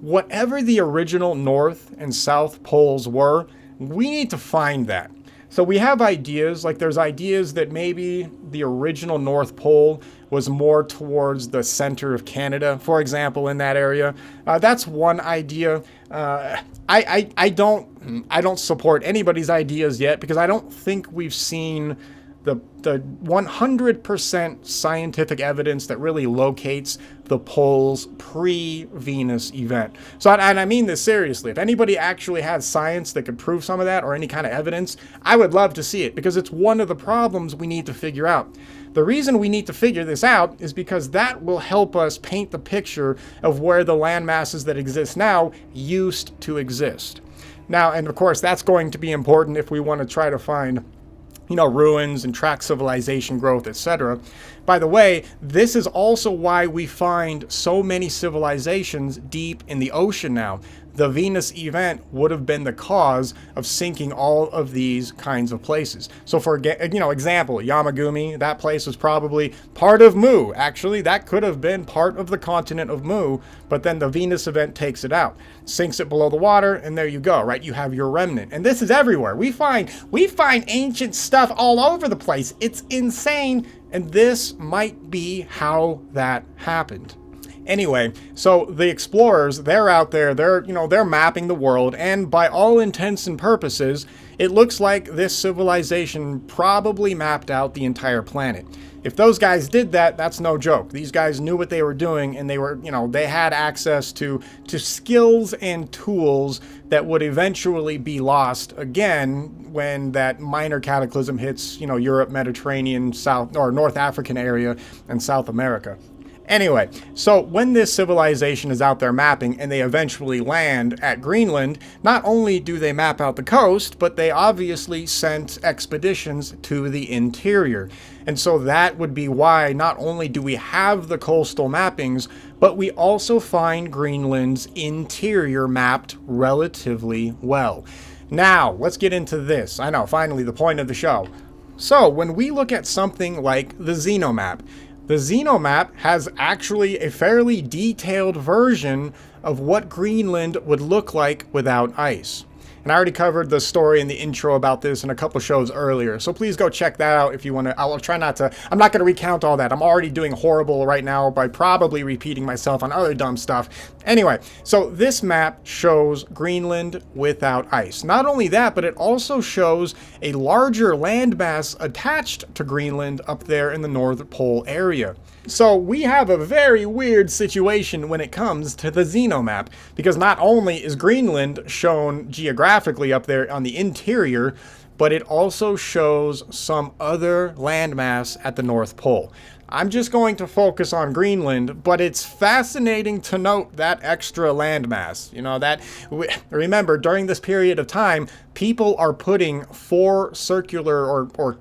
whatever the original North and South poles were, we need to find that. So we have ideas, like there's ideas that maybe the original North Pole was more towards the center of Canada, for example, in that area. That's one idea. I don't support anybody's ideas yet because I don't think we've seen the 100% scientific evidence that really locates the poles pre-Venus event. So, and I mean this seriously. If anybody actually has science that could prove some of that or any kind of evidence, I would love to see it because it's one of the problems we need to figure out. The reason we need to figure this out is because that will help us paint the picture of where the land masses that exist now used to exist. Now, and of course, that's going to be important if we want to try to find ruins and track civilization growth, etc. By the way, this is also why we find so many civilizations deep in the ocean now. The Venus event would have been the cause of sinking all of these kinds of places. So for example, Yamagumi, that place was probably part of Mu. Actually, that could have been part of the continent of Mu, but then the Venus event takes it out, sinks it below the water, and there you go, right? You have your remnant. And this is everywhere. We find ancient stuff all over the place. It's insane, and this might be how that happened. Anyway, so the explorers, they're out there, they're mapping the world, and by all intents and purposes, it looks like this civilization probably mapped out the entire planet. If those guys did that, that's no joke. These guys knew what they were doing, and they had access to skills and tools that would eventually be lost again when that minor cataclysm hits, Europe, Mediterranean, South or North African area, and South America. Anyway, so when this civilization is out there mapping and they eventually land at Greenland, not only do they map out the coast, but they obviously sent expeditions to the interior. And so that would be why not only do we have the coastal mappings, but we also find Greenland's interior mapped relatively well. Now, let's get into this. I know, finally, the point of the show. So, when we look at something like the Xenomap, the Xenomap has actually a fairly detailed version of what Greenland would look like without ice. And I already covered the story in the intro about this in a couple shows earlier. So please go check that out if you want to. I'll try not to. I'm not going to recount all that. I'm already doing horrible right now by probably repeating myself on other dumb stuff. Anyway, so this map shows Greenland without ice. Not only that, but it also shows a larger landmass attached to Greenland up there in the North Pole area. So we have a very weird situation when it comes to the xenomap, because not only is Greenland shown geographically up there on the interior, but it also shows some other landmass at the North Pole. I'm just going to focus on Greenland, but it's fascinating to note that extra landmass. You know, remember, during this period of time, people are putting 4 circular or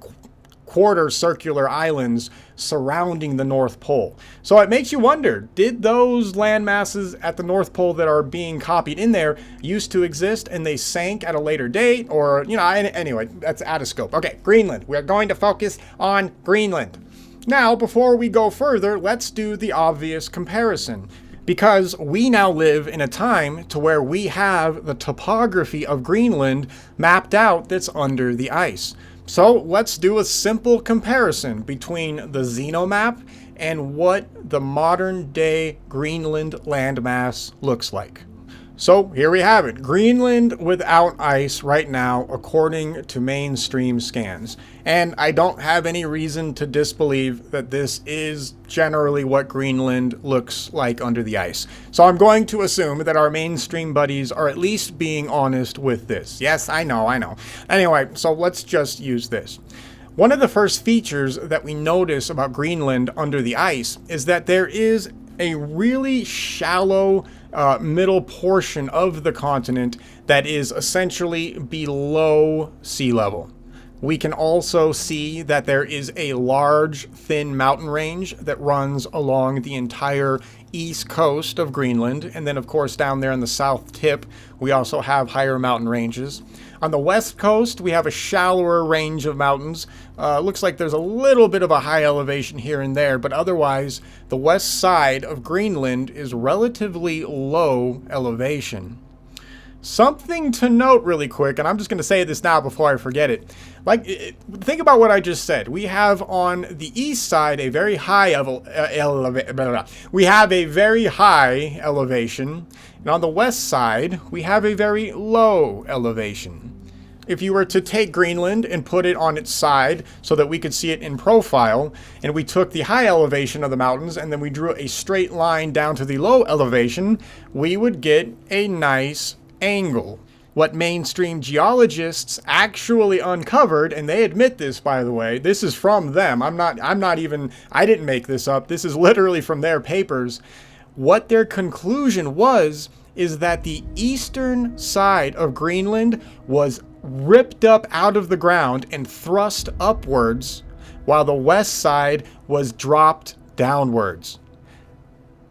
quarter circular islands surrounding the North Pole. So it makes you wonder, did those land masses at the North Pole that are being copied in there used to exist and they sank at a later date? Or, you know, anyway, that's out of scope. Okay, Greenland. We're going to focus on Greenland. Now, before we go further, let's do the obvious comparison. Because we now live in a time to where we have the topography of Greenland mapped out that's under the ice. So let's do a simple comparison between the xenomap and what the modern day Greenland landmass looks like. So here we have it, Greenland without ice right now according to mainstream scans. And I don't have any reason to disbelieve that this is generally what Greenland looks like under the ice. So I'm going to assume that our mainstream buddies are at least being honest with this. Yes, I know. Anyway, so let's just use this. One of the first features that we notice about Greenland under the ice is that there is a really shallow middle portion of the continent that is essentially below sea level. We can also see that there is a large, thin mountain range that runs along the entire east coast of Greenland. And then, of course, down there in the south tip, we also have higher mountain ranges. On the west coast, we have a shallower range of mountains. Looks like there's a little bit of a high elevation here and there, but otherwise, the west side of Greenland is relatively low elevation. Something to note really quick, and I'm just going to say this now before I forget it. Think about what I just said. We have on the east side a very high elevation, and on the west side we have a very low elevation. If you were to take Greenland and put it on its side so that we could see it in profile, and we took the high elevation of the mountains and then we drew a straight line down to the low elevation, we would get a nice angle. What mainstream geologists actually uncovered, and they admit this, by the way, this is from them. I didn't make this up. This is literally from their papers. What their conclusion was is that the eastern side of Greenland was ripped up out of the ground and thrust upwards, while the west side was dropped downwards.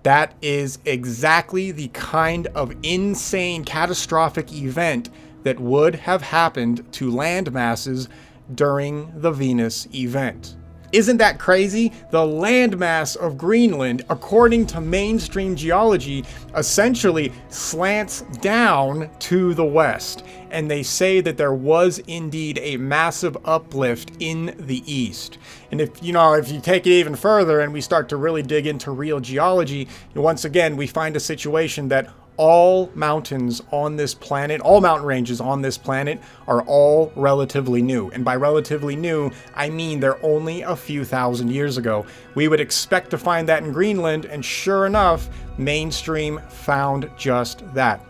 That is exactly the kind of insane catastrophic event that would have happened to land masses during the Venus event. Isn't that crazy? The landmass of Greenland, according to mainstream geology, essentially slants down to the west. And they say that there was indeed a massive uplift in the east. And if you take it even further and we start to really dig into real geology, once again, we find a situation that all mountains on this planet, all mountain ranges on this planet are all relatively new. And by relatively new, I mean they're only a few thousand years ago. We would expect to find that in Greenland, and sure enough, mainstream found just that.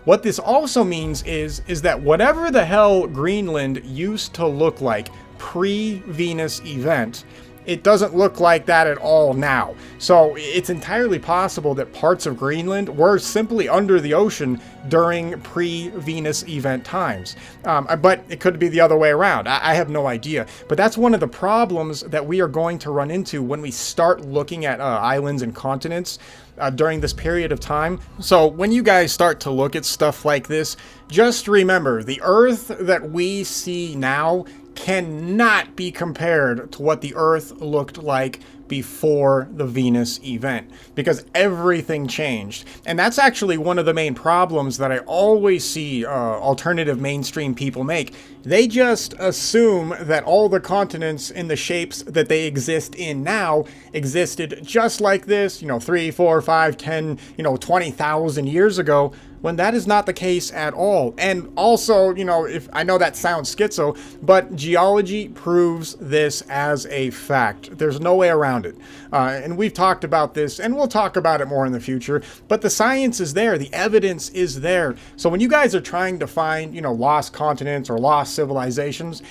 What this also means is that whatever the hell Greenland used to look like pre-Venus event, it doesn't look like that at all now. So it's entirely possible that parts of Greenland were simply under the ocean during pre-Venus event times. But it could be the other way around. I have no idea. But that's one of the problems that we are going to run into when we start looking at islands and continents during this period of time. So when you guys start to look at stuff like this, just remember, the Earth that we see now cannot be compared to what the Earth looked like before the Venus event, because everything changed. And that's actually one of the main problems that I always see alternative mainstream people make. They just assume that all the continents in the shapes that they exist in now existed just like this, 3, 4, 5, 10, 20,000 years ago, when that is not the case at all. And also, if I know that sounds schizo, but geology proves this as a fact. There's no way around it. And we've talked about this, and we'll talk about it more in the future, but the science is there, the evidence is there. So when you guys are trying to find, lost continents or lost civilizations,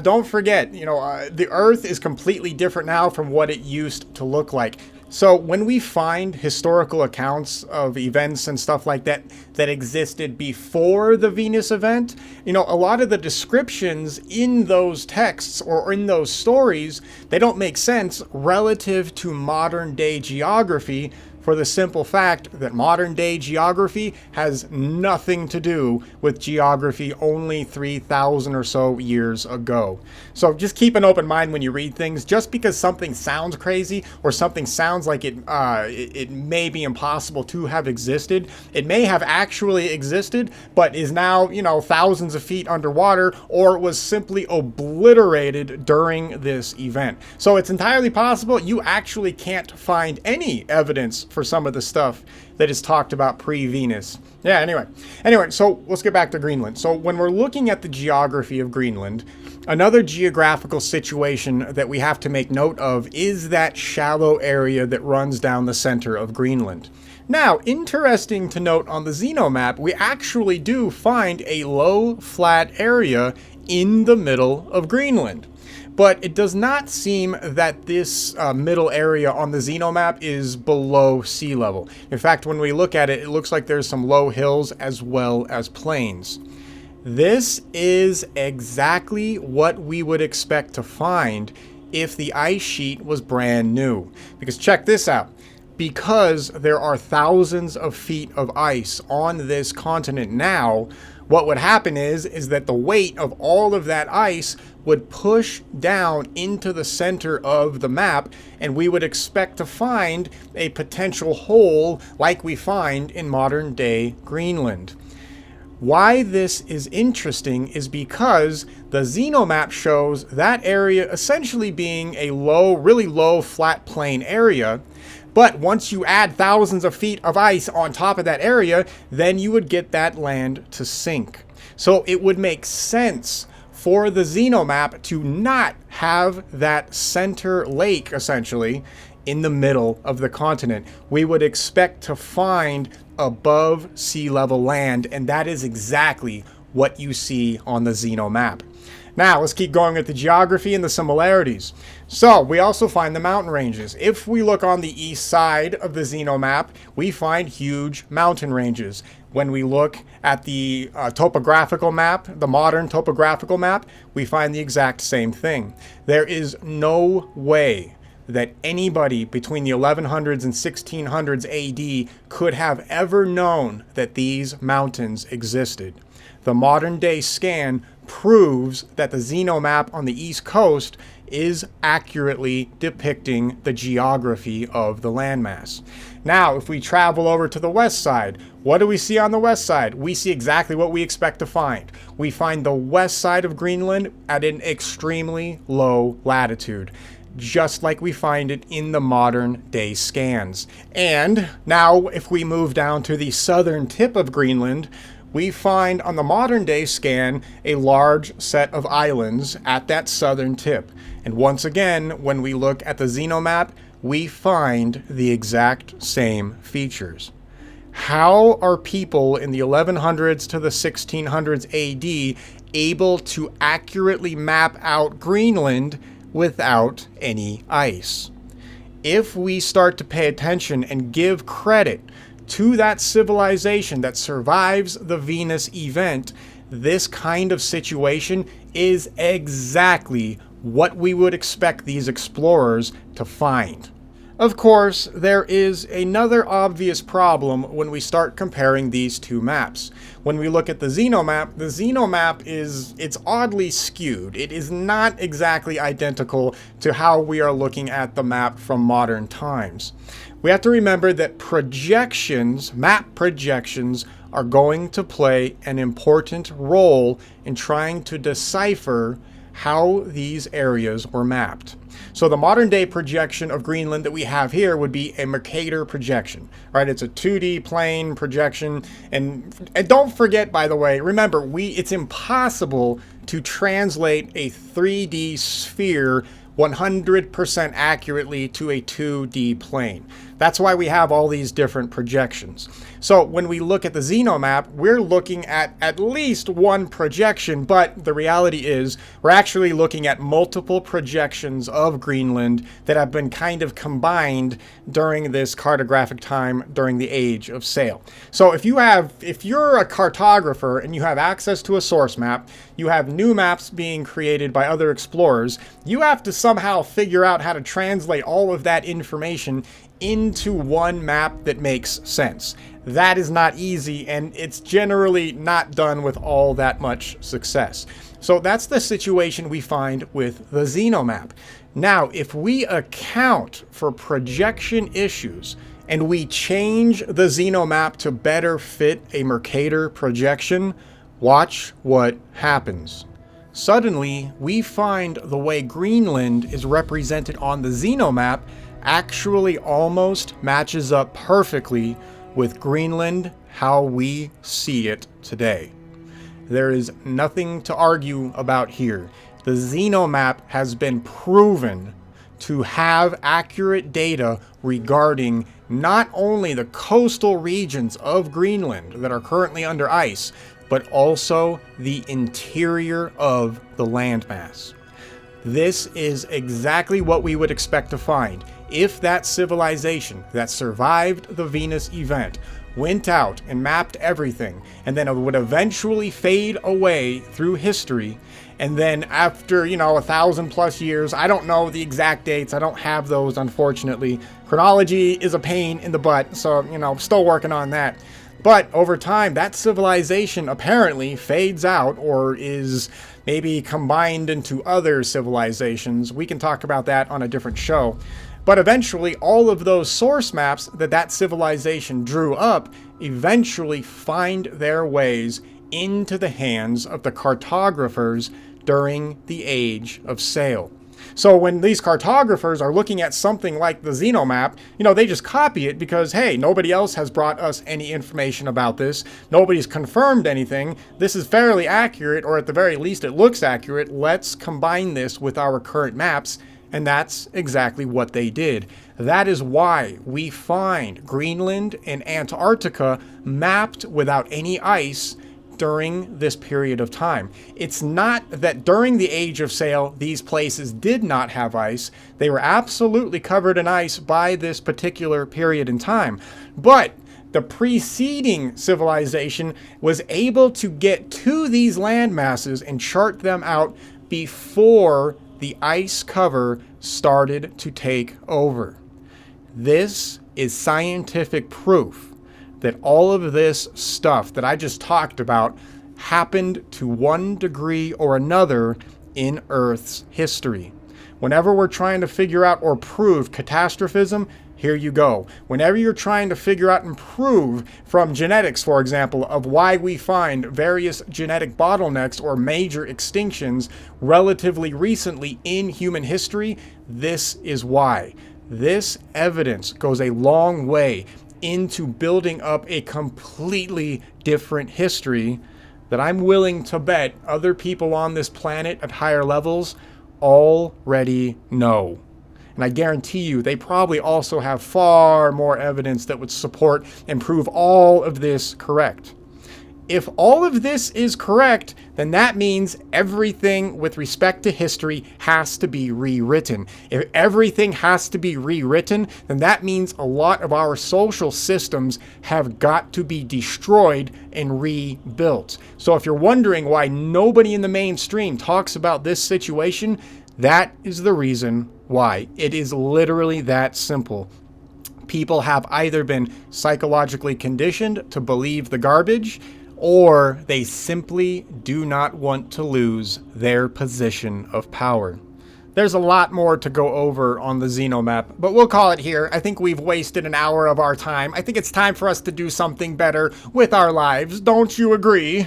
don't forget, the Earth is completely different now from what it used to look like. So when we find historical accounts of events and stuff like that that existed before the Venus event, a lot of the descriptions in those texts or in those stories, they don't make sense relative to modern day geography, for the simple fact that modern day geography has nothing to do with geography only 3,000 or so years ago. So just keep an open mind when you read things. Just because something sounds crazy or something sounds like it may be impossible to have existed, it may have actually existed, but is now, thousands of feet underwater, or was simply obliterated during this event. So it's entirely possible you actually can't find any evidence for some of the stuff that is talked about pre-Venus. Yeah, anyway, so let's get back to Greenland. So when we're looking at the geography of Greenland, another geographical situation that we have to make note of is that shallow area that runs down the center of Greenland. Now, interesting to note, on the xenomap, we actually do find a low, flat area in the middle of Greenland. But it does not seem that this middle area on the xenomap is below sea level. In fact, when we look at it, it looks like there's some low hills as well as plains. This is exactly what we would expect to find if the ice sheet was brand new. Because check this out. Because there are thousands of feet of ice on this continent now, what would happen is that the weight of all of that ice would push down into the center of the map, and we would expect to find a potential hole like we find in modern day Greenland. Why this is interesting is because the xenomap shows that area essentially being a low, really low flat plain area. But once you add thousands of feet of ice on top of that area, then you would get that land to sink. So it would make sense for the xenomap to not have that center lake, essentially, in the middle of the continent. We would expect to find above sea level land, and that is exactly what you see on the xenomap. Now, let's keep going with the geography and the similarities. So, we also find the mountain ranges. If we look on the east side of the xenomap, we find huge mountain ranges. When we look at the topographical map, the modern topographical map, we find the exact same thing. There is no way that anybody between the 1100s and 1600s AD could have ever known that these mountains existed. The modern day scan proves that the xenomap on the East Coast is accurately depicting the geography of the landmass. Now, if we travel over to the west side, what do we see on the west side? We see exactly what we expect to find. We find the west side of Greenland at an extremely low latitude, just like we find it in the modern day scans. And now, if we move down to the southern tip of Greenland, we find on the modern day scan a large set of islands at that southern tip. And once again, when we look at the xenomap, we find the exact same features. How are people in the 1100s to the 1600s AD able to accurately map out Greenland without any ice? If we start to pay attention and give credit to that civilization that survives the Venus event, this kind of situation is exactly what we would expect these explorers to find. Of course, there is another obvious problem when we start comparing these two maps. When we look at the xenomap it's oddly skewed. It is not exactly identical to how we are looking at the map from modern times. We have to remember that map projections, are going to play an important role in trying to decipher how these areas were mapped. So the modern day projection of Greenland that we have here would be a Mercator projection, right? It's a 2D plane projection. And don't forget, by the way, remember, it's impossible to translate a 3D sphere 100% accurately to a 2D plane. That's why we have all these different projections. So when we look at the xenomap, we're looking at least one projection, but the reality is we're actually looking at multiple projections of Greenland that have been kind of combined during this cartographic time during the Age of Sail. So if you're a cartographer and you have access to a source map, you have new maps being created by other explorers, you have to somehow figure out how to translate all of that information into one map that makes sense. That is not easy, and it's generally not done with all that much success. So that's the situation we find with the xenomap. Now, if we account for projection issues and we change the xenomap to better fit a Mercator projection, watch what happens. Suddenly, we find the way Greenland is represented on the xenomap actually almost matches up perfectly with Greenland how we see it today. There is nothing to argue about here. The xenomap has been proven to have accurate data regarding not only the coastal regions of Greenland that are currently under ice, but also the interior of the landmass. This is exactly what we would expect to find if that civilization that survived the Venus event went out and mapped everything, and then it would eventually fade away through history. And then after, 1,000+ years, I don't know the exact dates, I don't have those, unfortunately. Chronology is a pain in the butt, so, still working on that. But over time, that civilization apparently fades out or is maybe combined into other civilizations. We can talk about that on a different show. But eventually, all of those source maps that civilization drew up eventually find their ways into the hands of the cartographers during the Age of Sail. So when these cartographers are looking at something like the xenomap, they just copy it because, hey, nobody else has brought us any information about this. Nobody's confirmed anything. This is fairly accurate, or at the very least, it looks accurate. Let's combine this with our current maps. And that's exactly what they did. That is why we find Greenland and Antarctica mapped without any ice during this period of time. It's not that during the Age of Sail, these places did not have ice. They were absolutely covered in ice by this particular period in time. But the preceding civilization was able to get to these land masses and chart them out before the ice cover started to take over. This is scientific proof that all of this stuff that I just talked about happened to one degree or another in Earth's history. Whenever we're trying to figure out or prove catastrophism, here you go. Whenever you're trying to figure out and prove from genetics, for example, of why we find various genetic bottlenecks or major extinctions relatively recently in human history, this is why. This evidence goes a long way into building up a completely different history that I'm willing to bet other people on this planet at higher levels already know. And I guarantee you, they probably also have far more evidence that would support and prove all of this correct. If all of this is correct, then that means everything with respect to history has to be rewritten. If everything has to be rewritten, then that means a lot of our social systems have got to be destroyed and rebuilt. So if you're wondering why nobody in the mainstream talks about this situation, That is the reason why. It is literally that simple. People have either been psychologically conditioned to believe the garbage, or they simply do not want to lose their position of power. There's a lot more to go over on the Xenomap, but we'll call it here. I think we've wasted an hour of our time. I think it's time for us to do something better with our lives. Don't you agree?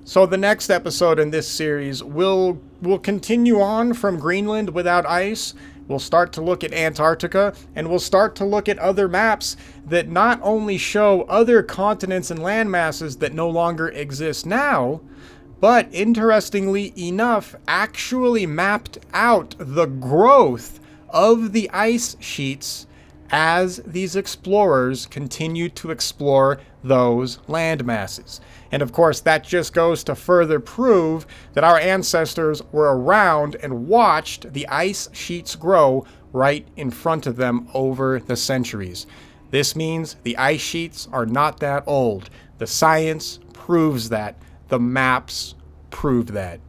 So the next episode in this series will continue on from Greenland without ice. We'll start to look at Antarctica, and we'll start to look at other maps that not only show other continents and land masses that no longer exist now, but interestingly enough, actually mapped out the growth of the ice sheets as these explorers continued to explore those land masses. And of course, that just goes to further prove that our ancestors were around and watched the ice sheets grow right in front of them over the centuries. This means the ice sheets are not that old. The science proves that. The maps prove that.